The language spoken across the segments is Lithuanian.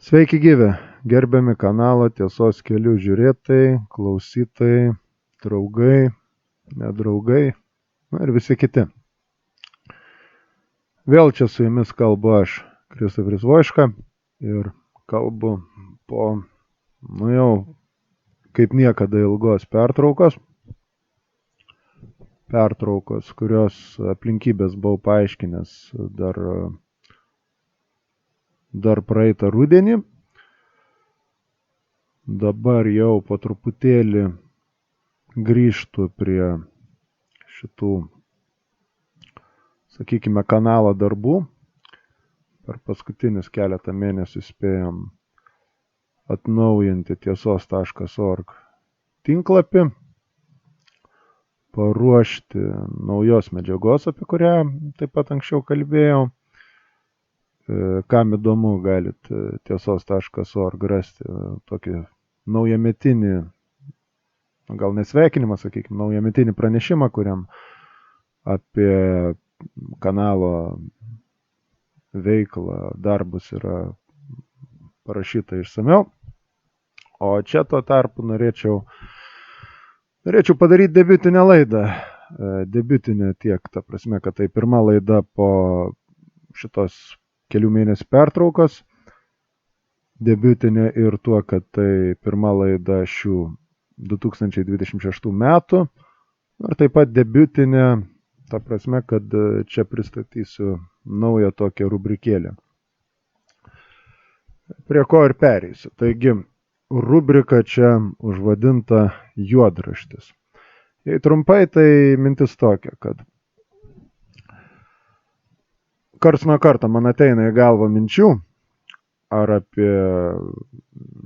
Sveiki gyvi, gerbiami kanalo Tiesos kelių žiūrėtojai, klausytojai, draugai, nedraugai, ir visi kiti. Vėl čia su jumis kalbu aš, Kristoferis Voiška, ir kalbu po, jau kaip niekada ilgos pertraukos, kurios aplinkybės buvau paaiškinęs dar praeitą rudenį. Dabar jau po truputėlį grįžtu prie šitų, sakykime, kanalo darbų. Per paskutinius keletą mėnesių spėjom atnaujinti tiesos.org tinklapį, paruošti naujos medžiagos, apie kurią taip pat anksčiau kalbėjau. Kam įdomu, galit tiesos.org rasti tokį naujametinį, gal nesveikinimą, sakykime, naujametinį pranešimą, kuriam apie kanalo veiklą, darbus yra parašyta išsamiau. O čia tuo tarpu norėčiau padaryti debiutinę laidą. Debiutinę tiek, ta prasme, kad tai pirma laida po šitos kelių mėnesių pertraukos. Debiutinė ir tuo, kad tai pirma laida šių 2026 metų. Ir taip pat debiutinė, ta prasme, kad čia pristatysiu naują tokią rubrikėlę. Prie ko ir pereisiu. Taigi, rubrika čia užvadinta juodraštis. Jei trumpai, tai mintis tokia, kad karts nuo karto man ateina į galvą minčių, ar apie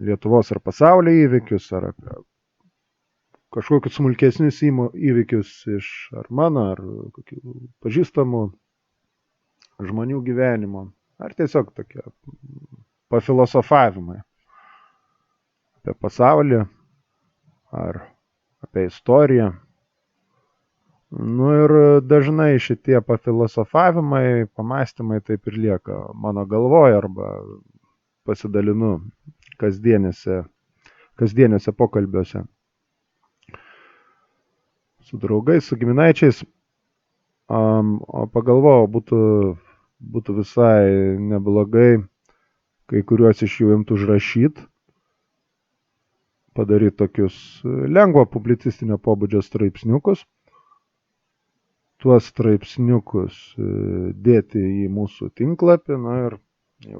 Lietuvos ar pasaulio įvykius, ar apie kažkokius smulkesnius įvykius iš ar mano, ar kokių pažįstamų žmonių gyvenimo, ar tiesiog tokie pafilosofavimai apie pasaulį, ar apie istoriją. Ir dažnai šitie pafilosofavimai, pamąstymai taip ir lieka mano galvoje arba pasidalinu kasdieniuose pokalbiuose su draugais, su giminaičiais. O pagalvojau, būtų visai neblogai kai kuriuos iš jų imtų užrašyti, padaryti tokius lengvo publicistinio pobūdžio straipsniukus. Tuos straipsniukus dėti į mūsų tinklapį, ir jau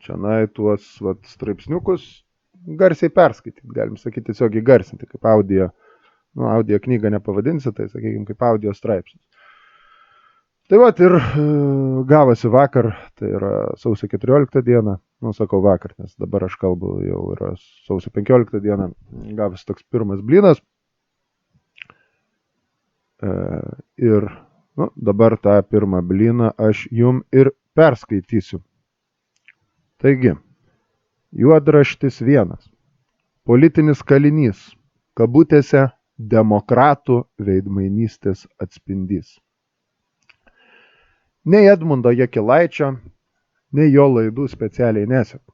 čionai tuos straipsniukus garsiai perskaityti, galim sakyti, tiesiog įgarsinti, kaip audio knygą nepavadinsi, tai sakykime, kaip audio straipsnis. Tai ir gavosi vakar, tai yra sausio 14 diena, sakau vakar, nes dabar aš kalbu, jau yra sausio 15 diena, gavosi toks pirmas blynas. Ir dabar tą pirmą blyną aš jum ir perskaitysiu. Taigi, juodraštis 1. Politinis kalinys, kabutėse demokratų veidmainystės atspindys. Nei Edmundo Jakilaičio, nei jo laidų specialiai neseku.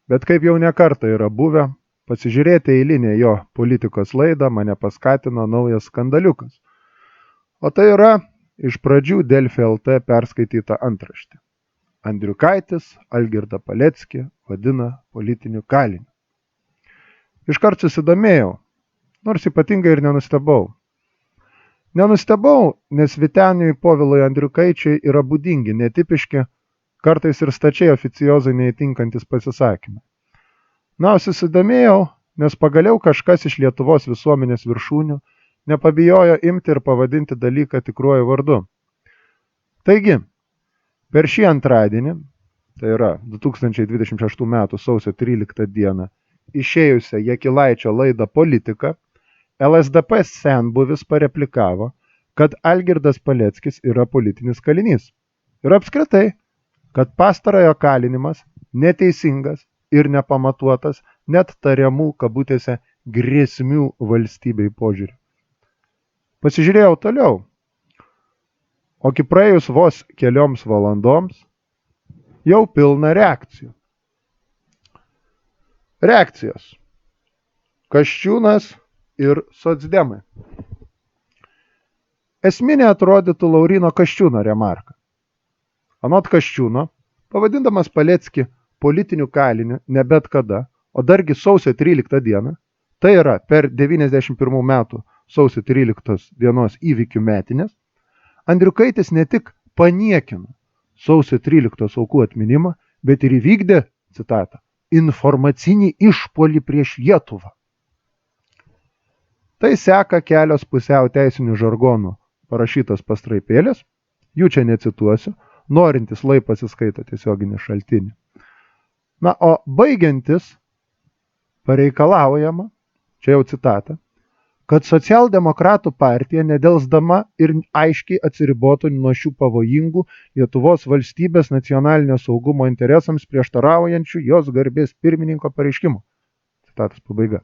Bet kaip jau nekartą yra buvę, pasižiūrėti eilinę jo politikos laidą mane paskatino naujas skandaliukas. O tai yra iš pradžių Delfi LT perskaityta antraštė. Andriukaitis Algirdą Paleckį vadina politiniu kaliniu. Iškart susidomėjau, nors ypatingai ir nenustebau. Nenustebau, nes Vyteniui Povilui Andriukaičiui yra būdingi, netipiški, kartais ir stačiai oficiozai neįtinkantis pasisakymai. Susidomėjau, nes pagaliau kažkas iš Lietuvos visuomenės viršūnių nepabijojo imti ir pavadinti dalyką tikruoju vardu. Taigi, per šį antradienį, tai yra 2026 m. sausio 13 dieną, išėjusią Jakilaičio laidą Politika, LSDP senbuvis pareplikavo, kad Algirdas Paleckis yra politinis kalinys. Ir apskritai, kad pastarojo kalinimas neteisingas ir nepamatuotas net tariamų kabutėse grėsmių valstybei požiūrį. Pasižiūrėjau toliau, o praėjus vos kelioms valandoms jau pilna reakcijų. Reakcijos. Kasčiūnas ir socdemai. Esminė atrodytų Lauryno Kasčiūno remarka. Anot Kasčiūno, pavadindamas Paleckį politiniu kaliniu ne bet kada, o dargi sausio 13 dieną, tai yra per 91 metų sausio 13 dienos įvykių metinės, Andriukaitis ne tik paniekino sausio 13 aukų atminimą, bet ir įvykdė, citatą, informacinį išpuolį prieš Lietuvą. Tai seka kelios pusiau teisinių žargonų parašytos pastraipėlės, jų čia necituosiu, norintis lai pasiskaito tiesioginį šaltinį. Na, o baigiantis pareikalaujama, čia jau citata, kad socialdemokratų partija nedelsdama ir aiškiai atsiribotų nuo šių pavojingų Lietuvos valstybės nacionalinio saugumo interesams prieštaraujančių jos garbės pirmininko pareiškimų. Citatos pabaiga.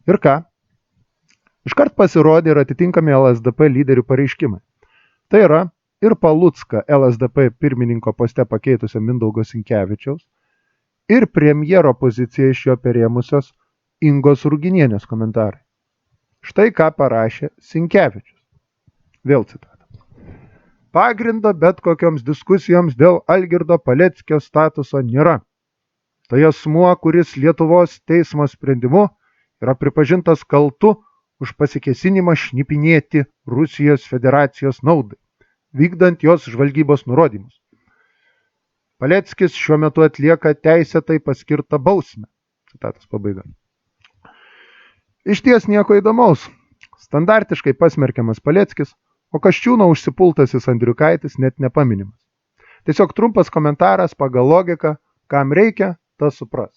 Ir ką? Iškart pasirodė ir atitinkami LSDP lyderių pareiškimai. Tai yra ir Palucką LSDP pirmininko poste pakeitusio Mindaugo Sinkevičiaus, ir premjero poziciją iš jo perėmusios Ingos Ruginienės komentarai. Štai ką parašė Sinkevičius. Vėl citata. Pagrindo bet kokioms diskusijoms dėl Algirdo Paleckio statuso nėra. Tai asmuo, kuris Lietuvos teismo sprendimu yra pripažintas kaltu už pasikėsinimą šnipinėti Rusijos federacijos naudai, vykdant jos žvalgybos nurodymus. Paleckis šiuo metu atlieka teisėtai paskirtą bausmę. Citatos pabaiga. Išties nieko įdomaus. Standartiškai pasmerkiamas Paleckis, o Kasčiūno užsipultasis Andriukaitis net nepaminimas. Tiesiog trumpas komentaras pagal logiką, kam reikia, tas supras.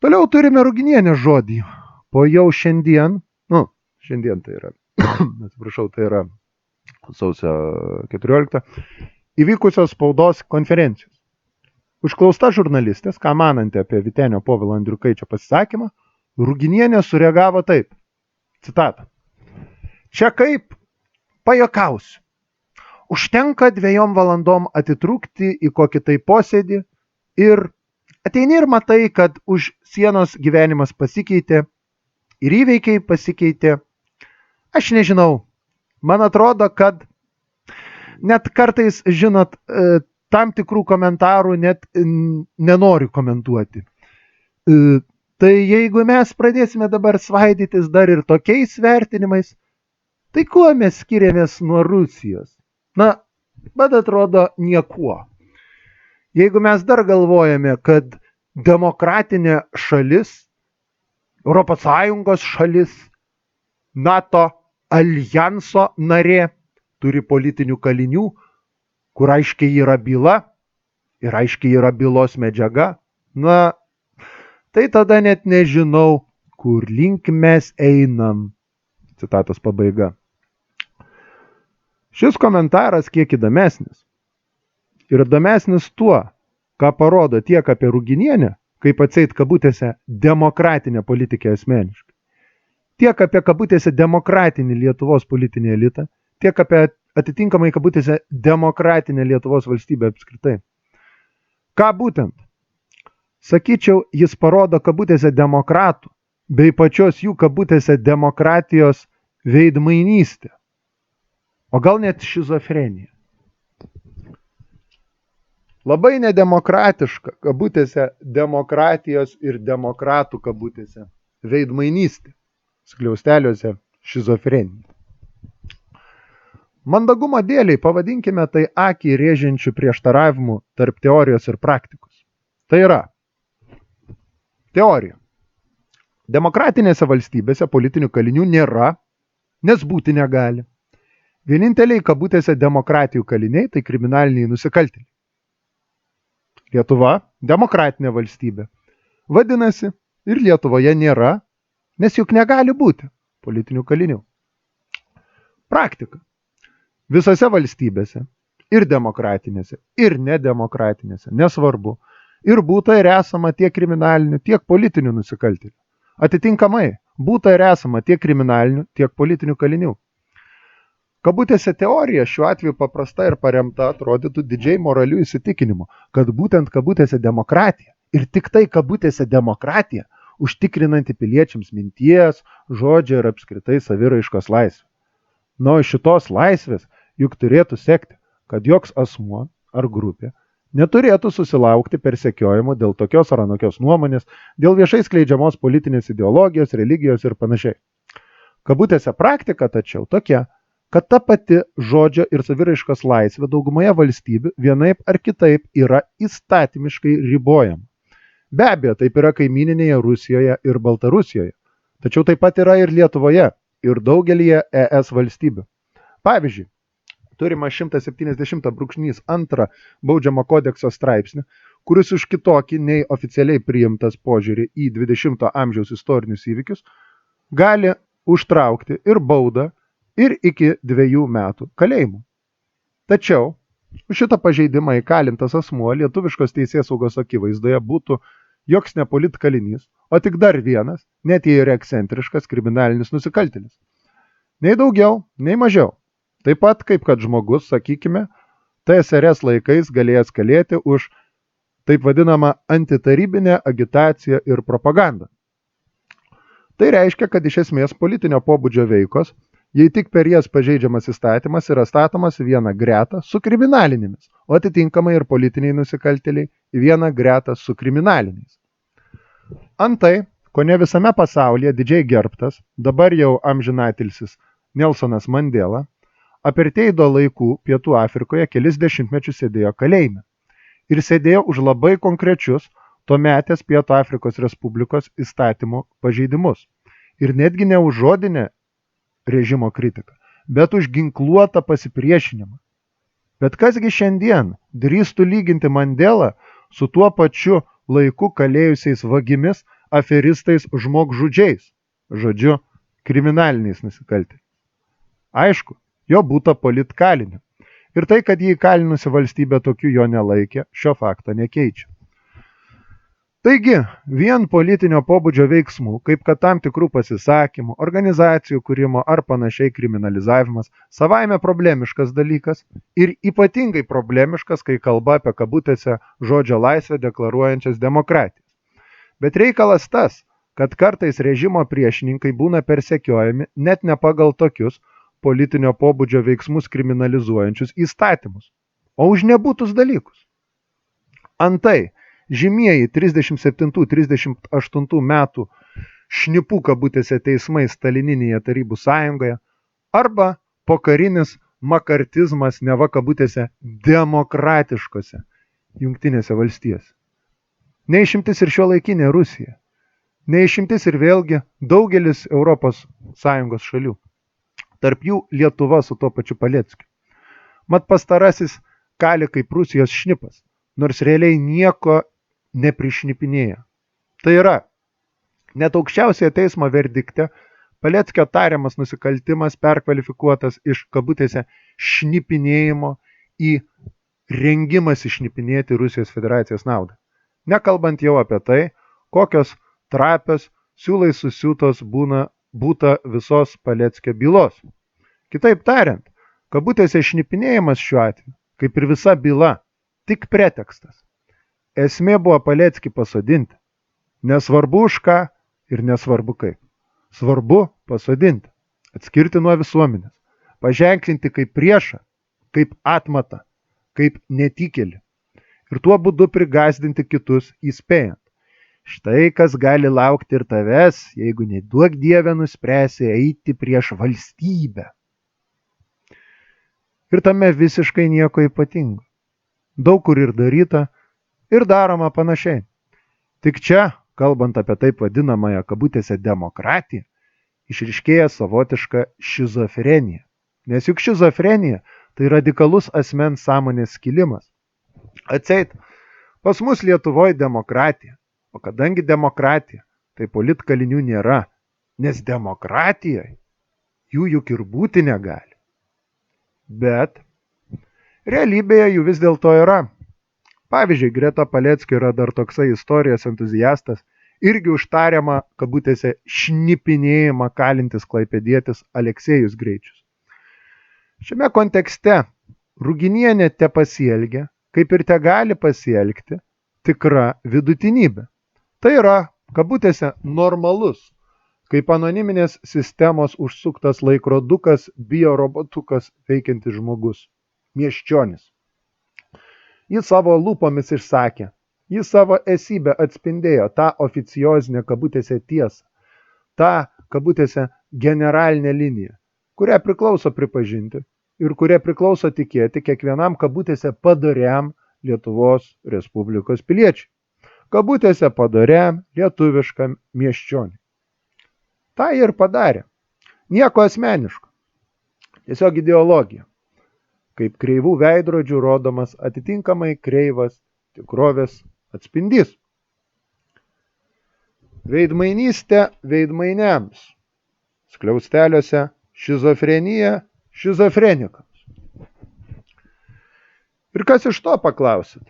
Toliau turime Ruginienės žodį. Po jau šiandien tai yra, tai yra sausio 14, įvykusios spaudos konferencijos. Užklausta žurnalistės, ką mananti apie Vytenio Povilo Andriukaičio pasisakymą, Ruginienė sureagavo taip. Citata. Čia kaip pajuokausiu. Užtenka 2 valandom atitrūkti į kokį tai posėdį ir ateini ir matai, kad už sienos gyvenimas pasikeitė ir įveikiai pasikeitė. Aš nežinau. Man atrodo, kad net kartais, žinot, tam tikrų komentarų net nenoriu komentuoti. Tai jeigu mes pradėsime dabar svaidytis dar ir tokiais vertinimais, tai kuo mes skiriamės nuo Rusijos? Na, bet atrodo niekuo. Jeigu mes dar galvojame, kad demokratinė šalis, Europos Sąjungos šalis, NATO aljanso narė turi politinių kalinių, kur aiškiai yra byla ir aiškiai yra bylos medžiaga, na, tai tada net nežinau, kur link mes einam. Citatos pabaiga. Šis komentaras kiek įdomesnis. Ir įdomesnis tuo, ką parodo tiek apie Ruginienę, kaip atseit kabutėse demokratinę politikę asmeniškai, tiek apie kabutėse demokratinį Lietuvos politinį elitą, tiek apie atitinkamai kabutėse demokratinę Lietuvos valstybę apskritai. Ką būtent? Sakyčiau, jis parodo kabutėse demokratų, bei pačios jų kabutėse demokratijos veidmainystę, o gal net šizofreniją. Labai nedemokratiška kabutėse demokratijos ir demokratų kabutėse veidmainystė, skliausteliuose šizofrenija. Mandagumo dėliai pavadinkime tai akį rėžiančių prieštaravimų tarp teorijos ir praktikos. Tai yra teorija. Demokratinėse valstybėse politinių kalinių nėra, nes būti negali. Vieninteliai kabutėse demokratijų kaliniai tai kriminaliniai nusikaltėliai. Lietuva demokratinė valstybė. Vadinasi, ir Lietuvoje nėra, nes juk negali būti politinių kalinių. Praktika. Visose valstybėse, ir demokratinėse, ir nedemokratinėse, nesvarbu, ir būta ir esama tiek kriminalinių, tiek politinių nusikaltėlių. Atitinkamai, būta ir esama tiek kriminalinių, tiek politinių kalinių. Kabutėse teorija šiuo atveju paprasta ir paremta atrodytų didžiai moralių įsitikinimu, kad būtent kabutėse demokratija ir tik tai kabutėse demokratija užtikrinanti piliečiams minties, žodžio ir apskritai saviraiškos laisvę. Nuo šitos laisvės juk turėtų sekti, kad joks asmuo ar grupė neturėtų susilaukti persekiojimo dėl tokios ar anokios nuomonės, dėl viešai skleidžiamos politinės ideologijos, religijos ir panašiai. Kabutėse praktika tačiau tokia, kad ta pati žodžio ir saviraiškos laisvė daugumoje valstybių vienaip ar kitaip yra įstatymiškai ribojama. Be abejo, taip yra kaimyninėje Rusijoje ir Baltarusijoje, tačiau taip pat yra ir Lietuvoje ir daugelyje ES valstybių. Pavyzdžiui, turima 170.2 baudžiamo kodekso straipsnį, kuris už kitokį nei oficialiai priimtas požiūrį į 20 amžiaus istorinius įvykius gali užtraukti ir baudą, ir iki 2 metų kalėjimų. Tačiau už šitą pažeidimą įkalintas asmuo lietuviškos teisėsaugos akivaizdoje būtų joks ne politkalinys, o tik dar vienas, net jei ir ekscentriškas kriminalinis nusikaltėlis. Nei daugiau, nei mažiau. Taip pat kaip kad žmogus, sakykime, TSRS laikais galėjęs kalėti už taip vadinamą antitarybinę agitaciją ir propagandą. Tai reiškia, kad iš esmės politinio pobūdžio veikos, jei tik per jas pažeidžiamas įstatymas, yra statomas vieną gretą su kriminalinėmis, o atitinkamai ir politiniai nusikaltėliai vieną gretą su kriminaliniais. Antai, kone visame pasaulyje didžiai gerbtas, dabar jau amžinatilsis Nelsonas Mandela, apartheido laikų Pietų Afrikoje kelis dešimtmečius sėdėjo kalėjime ir sėdėjo už labai konkrečius tuometės Pietų Afrikos Respublikos įstatymų pažeidimus. Ir netgi ne už žodinę režimo kritiką, bet už ginkluotą pasipriešinimą. Bet kasgi šiandien drįstų lyginti Mandelą su tuo pačiu laiku kalėjusiais vagimis, aferistais, žmogžudžiais, žodžiu, kriminaliniais nusikaltėliais. Aišku, jo būta politkaliniu. Ir tai, kad jį įkalinusi valstybė tokiu jo nelaikė, šio fakto nekeičia. Taigi, vien politinio pobūdžio veiksmų, kaip kad tam tikrų pasisakymų, organizacijų kūrimo ar panašiai kriminalizavimas, savaime problemiškas dalykas ir ypatingai problemiškas, kai kalba apie kabutėse žodžio laisvę deklaruojančias demokratijas. Bet reikalas tas, kad kartais režimo priešininkai būna persekiojami net ne pagal tokius politinio pobūdžio veiksmus kriminalizuojančius įstatymus, o už nebūtus dalykus. Antai, žymieji 37-38 metų šnipų kabutėse teismai Stalininėje Tarybų sąjungoje arba pokarinis makartizmas neva kabutėse demokratiškose Jungtinėse valstijose. Neišimtis ir šiuolaikinė Rusija. Neišimtis ir vėlgi daugelis Europos Sąjungos šalių. Tarp jų Lietuva su tuo pačiu Paleckiu. Mat pastarasis kali kaip Rusijos šnipas, nors realiai nieko neprišnipinėja. Tai yra, net aukščiausiojo teismo verdikte Paleckio tariamas nusikaltimas perkvalifikuotas iš kabutėse šnipinėjimo į rengimas išnipinėti Rusijos federacijos naudą. Nekalbant jau apie tai, kokios trapios siūlai susiūtos būta visos Paleckio bylos. Kitaip tariant, kabutėse šnipinėjimas šiuo atveju, kaip ir visa byla, tik pretekstas. Esmė buvo Paleckį pasodinti. Nesvarbu už ką ir nesvarbu kaip. Svarbu pasodinti, atskirti nuo visuomenės, paženklinti kaip priešą, kaip atmatą, kaip netikėlį. Ir tuo būdu prigąsdinti kitus įspėjant. Štai kas gali laukti ir tavęs, jeigu neduok Dieve nuspręsi eiti prieš valstybę. Ir tame visiškai nieko ypatingo. Daug kur ir daryta, ir daroma panašiai. Tik čia, kalbant apie taip vadinamąją kabutėse demokratiją, išryškėja savotiška šizofrenija. Nes juk šizofrenija tai radikalus asmens sąmonės skilimas. Atseit, pas mus Lietuvoje demokratija. O kadangi demokratija, tai politkalinių nėra, nes demokratijai jų juk ir būti negali. Bet realybėje jų vis dėlto yra. Pavyzdžiui, greta Paleckio yra dar toksai istorijos entuziastas, irgi užtariama kabutėse šnipinėjimą kalintis klaipėdietis Aleksejus Greičius. Šiame kontekste Ruginienė te pasielgia, kaip ir te gali pasielgti, tikra vidutinybė. Tai yra, kabutėse, normalus, kaip anoniminės sistemos užsuktas laikrodukas, biorobotukas veikiantis žmogus. Miesčionis. Jis savo lūpomis išsakė, jis savo esybę atspindėjo tą oficiozinę kabutėse tiesą, tą kabutėse generalinę liniją, kurią priklauso pripažinti ir kurie priklauso tikėti kiekvienam kabutėse padoriam Lietuvos Respublikos piliečiui. Kabutėse padoriam lietuviškam miesčioniui. Tai ir padarė. Nieko asmeniško. Tiesiog ideologija. Kaip kreivų veidrodžių rodomas atitinkamai kreivas tikrovės atspindys. Veidmainystė veidmainiams. Skliausteliuose šizofrenija šizofrenikams. Ir kas iš to paklausit?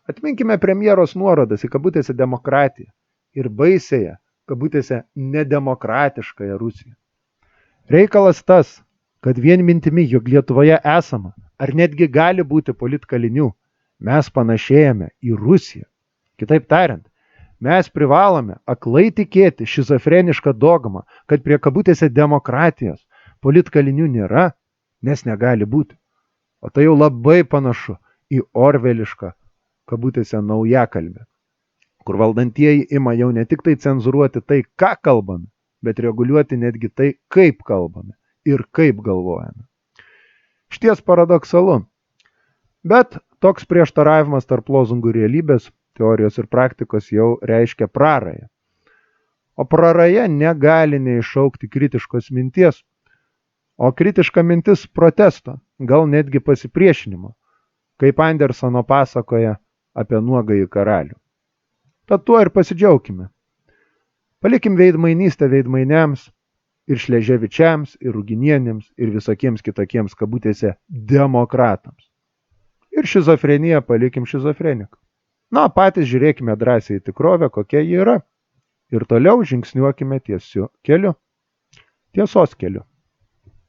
Atminkime premjeros nuorodas į kabutėse demokratiją ir baisėje kabutėse nedemokratiškąją Rusiją. Reikalas tas, kad vien mintimi, jog Lietuvoje esama, ar netgi gali būti politkalinių, mes panašėjame į Rusiją. Kitaip tariant, mes privalome aklai tikėti šizofrenišką dogmą, kad prie kabutėse demokratijos politkalinių nėra, nes negali būti. O tai jau labai panašu į orvelišką kabutėse naujakalbę, kur valdantieji ima jau ne tik tai cenzuruoti tai, ką kalbame, bet reguliuoti netgi tai, kaip kalbame ir kaip galvojame. Šties paradoksalu, bet toks prieštaravimas tarp lozungų realybės, teorijos ir praktikos jau reiškia prarają. O praraja negali neiššaukti kritiškos minties, o kritiška mintis protesto, gal netgi pasipriešinimo, kaip Andersono pasakoja apie nuogąjį karalių. Tad tuo ir pasidžiaukime. Palikim veidmainystę veidmainiams ir Šleževičiams, ir Ruginienėms, ir visokiems kitokiems kabutėse demokratams. Ir šizofreniją palikim šizofrenikam. Na, patys žiūrėkime drąsiai į tikrovę, kokia ji yra. Ir toliau žingsniuokime tiesiu keliu. Tiesos keliu.